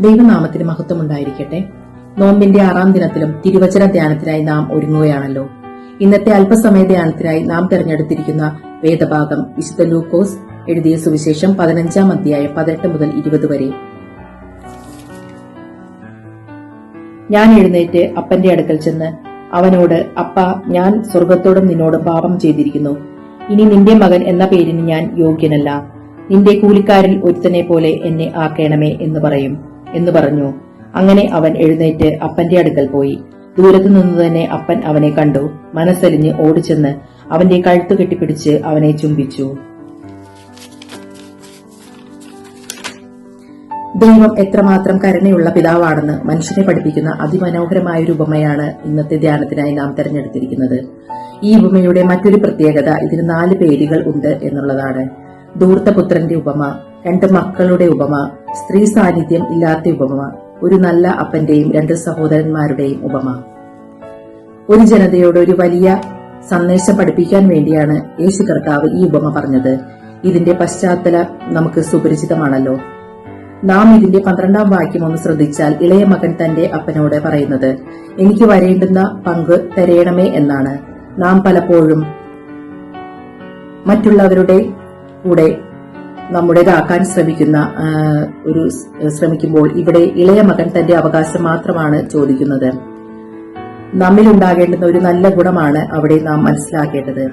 ദൈവനാമത്തിന് മഹത്വമുണ്ടായിരിക്കട്ടെ. നോമ്പിന്റെ 6-ാം ദിനത്തിലും തിരുവചന ധ്യാനത്തിനായി നാം ഒരുങ്ങുകയാണല്ലോ. ഇന്നത്തെ അല്പസമയ ധ്യാനത്തിനായി നാം തെരഞ്ഞെടുത്തിരിക്കുന്ന വേദഭാഗം വിശുദ്ധ ലൂക്കോസ് എഴുതിയ സുവിശേഷം 15-ാം അധ്യായം 18 മുതൽ 20 വരെ. ഞാൻ എഴുന്നേറ്റ് അപ്പന്റെ അടുക്കൽ ചെന്ന് അവനോട്, അപ്പാ, ഞാൻ സ്വർഗത്തോടും നിന്നോടും പാപം ചെയ്തിരിക്കുന്നു. ഇനി നിന്റെ മകൻ എന്ന പേരിന് ഞാൻ യോഗ്യനല്ല. നിന്റെ കൂലിക്കാരിൽ ഒരുത്തനെ പോലെ എന്നെ ആക്കണമേ എന്ന് പറഞ്ഞു. അങ്ങനെ അവൻ എഴുന്നേറ്റ് അപ്പന്റെ അടുക്കൽ പോയി. ദൂരത്തു നിന്ന് തന്നെ അപ്പൻ അവനെ കണ്ടു. മനസ്സലിഞ്ഞ് ഓടിച്ചെന്ന് അവന്റെ കഴുത്ത് കെട്ടിപ്പിടിച്ച് അവനെ ചുംബിച്ചു. ദൈവം എത്രമാത്രം കരുണയുള്ള പിതാവാണെന്ന് മനുഷ്യനെ പഠിപ്പിക്കുന്ന അതിമനോഹരമായ ഒരു ഉപമയാണ് ഇന്നത്തെ ധ്യാനത്തിനായി നാം തെരഞ്ഞെടുത്തിരിക്കുന്നത്. ഈ ഉപമയുടെ മറ്റൊരു പ്രത്യേകത ഇതിന് 4 പേരുകൾ ഉണ്ട് എന്നുള്ളതാണ്. ധൂർത്തപുത്രന്റെ ഉപമ, 2 മക്കളുടെ ഉപമ, സ്ത്രീ സാന്നിധ്യം ഇല്ലാത്ത ഉപമ, ഒരു നല്ല അപ്പന്റെയും 2 സഹോദരന്മാരുടെയും ഉപമ. ഒരു ജനതയോട് ഒരു വലിയ സന്ദേശം പഠിപ്പിക്കാൻ വേണ്ടിയാണ് യേശു കർത്താവ് ഈ ഉപമ പറഞ്ഞത്. ഇതിന്റെ പശ്ചാത്തലം നമുക്ക് സുപരിചിതമാണല്ലോ. നാം ഇതിന്റെ 12-ാം വാക്യം ഒന്ന് ശ്രദ്ധിച്ചാൽ, ഇളയ മകൻ തന്റെ അപ്പനോട് പറയുന്നത്, എനിക്ക് വരേണ്ടുന്ന പങ്ക് തരയണമേ എന്നാണ്. നാം പലപ്പോഴും മറ്റുള്ളവരുടെ കൂടെ നമ്മുടേതാക്കാൻ ശ്രമിക്കുമ്പോൾ ഇവിടെ ഇളയ മകൻ തന്റെ അവകാശം മാത്രമാണ് ചോദിക്കുന്നത്. നമ്മിലുണ്ടാകേണ്ടുന്ന ഒരു നല്ല ഗുണമാണ് അവിടെ നാം മനസ്സിലാക്കേണ്ടത്.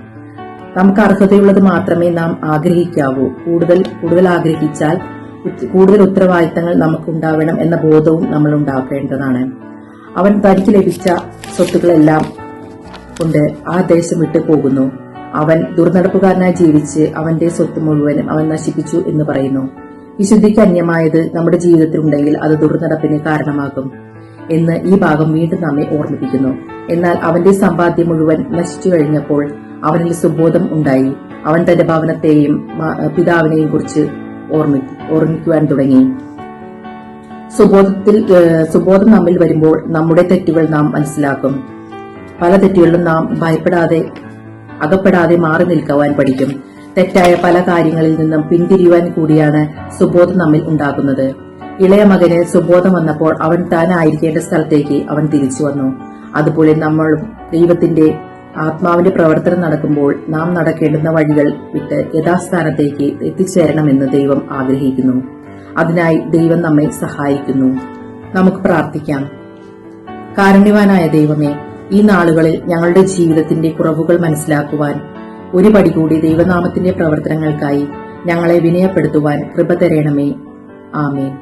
നമുക്ക് അർഹതയുള്ളത് മാത്രമേ നാം ആഗ്രഹിക്കാവൂ. കൂടുതൽ ആഗ്രഹിച്ചാൽ കൂടുതൽ ഉത്തരവാദിത്തങ്ങൾ നമുക്കുണ്ടാവണം എന്ന ബോധവും നമ്മൾ ഉണ്ടാക്കേണ്ടതാണ്. അവൻ തനിക്ക് ലഭിച്ച സ്വത്തുക്കളെല്ലാം കൊണ്ട് ആ ദേശം വിട്ടു പോകുന്നു. അവൻ ദുർനടപ്പുകാരനായി ജീവിച്ച് അവന്റെ സ്വത്ത് മുഴുവനും അവൻ നശിപ്പിച്ചു എന്ന് പറയുന്നു. വിശുദ്ധിക്ക് അന്യമായത് നമ്മുടെ ജീവിതത്തിലുണ്ടെങ്കിൽ അത് ദുർനടപ്പിന് കാരണമാകും എന്ന് ഈ ഭാഗം വീണ്ടും നമ്മെ ഓർമ്മിപ്പിക്കുന്നു. എന്നാൽ അവന്റെ സമ്പാദ്യം മുഴുവൻ നശിച്ചു കഴിഞ്ഞപ്പോൾ അവനിൽ സുബോധം ഉണ്ടായി. അവൻ തന്റെ ഭവനത്തെയും പിതാവിനെയും കുറിച്ച് ഓർമ്മിക്കുവാൻ തുടങ്ങി. സുബോധം നമ്മിൽ വരുമ്പോൾ നമ്മുടെ തെറ്റുകൾ നാം മനസ്സിലാക്കും. പല തെറ്റുകളിലും നാം അകപ്പെടാതെ മാറി നിൽക്കുവാൻ പഠിക്കും. തെറ്റായ പല കാര്യങ്ങളിൽ നിന്നും പിന്തിരിയുവാൻ കൂടിയാണ് സുബോധം നമ്മിൽ ഉണ്ടാകുന്നത്. ഇളയ മകന് സുബോധം വന്നപ്പോൾ അവൻ താനായിരിക്കേണ്ട സ്ഥലത്തേക്ക് അവൻ തിരിച്ചു വന്നു. അതുപോലെ നമ്മളും ദൈവത്തിന്റെ ആത്മാവിന്റെ പ്രവർത്തനം നടക്കുമ്പോൾ നാം നടക്കേണ്ടുന്ന വഴികൾ വിട്ട് യഥാസ്ഥാനത്തേക്ക് എത്തിച്ചേരണമെന്ന് ദൈവം ആഗ്രഹിക്കുന്നു. അതിനായി ദൈവം നമ്മെ സഹായിക്കുന്നു. നമുക്ക് പ്രാർത്ഥിക്കാം. കാരുണ്യവാനായ ദൈവമേ, ഈ നാളുകളിൽ ഞങ്ങളുടെ ജീവിതത്തിന്റെ കുറവുകൾ മനസ്സിലാക്കുവാൻ ഒരു പടി കൂടി ദൈവനാമത്തിന്റെ പ്രവർത്തനങ്ങൾക്കായി ഞങ്ങളെ വിനയപ്പെടുത്തുവാൻ കൃപ തരണമേ. ആമേൻ.